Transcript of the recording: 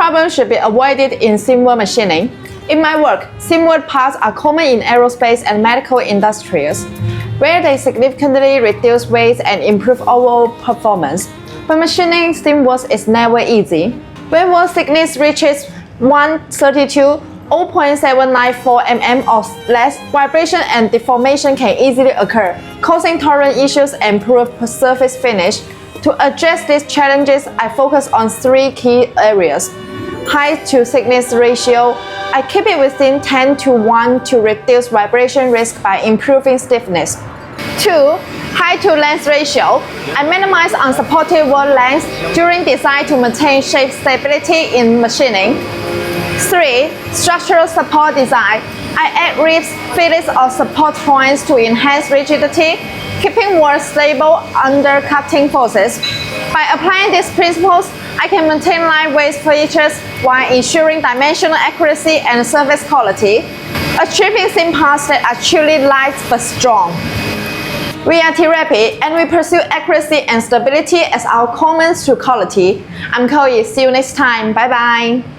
problems should be avoided in seamwork machining. In my work, seamwork parts are common in aerospace and medical industries, where they significantly reduce weight and improve overall performance. But machining seamwork is never easy. When wall thickness reaches 132, 0.794 mm or less, vibration and deformation can easily occur, causing torrent issues and poor surface finish. To address these challenges, I focus on 3 key areas. Height to thickness ratio. I keep it within 10:1 to reduce vibration risk by improving stiffness. 2. Height to length ratio. I minimize unsupported wall length during design to maintain shape stability in machining. 3. Structural support design. I add ribs, fillets or support points to enhance rigidity, keeping walls stable under cutting forces. By applying these principles, I can maintain lightweight features while ensuring dimensional accuracy and surface quality, achieving seam parts that are truly light but strong. We are TiRapid, and we pursue accuracy and stability as our commitment to quality. I'm Chloe. See you next time. Bye bye.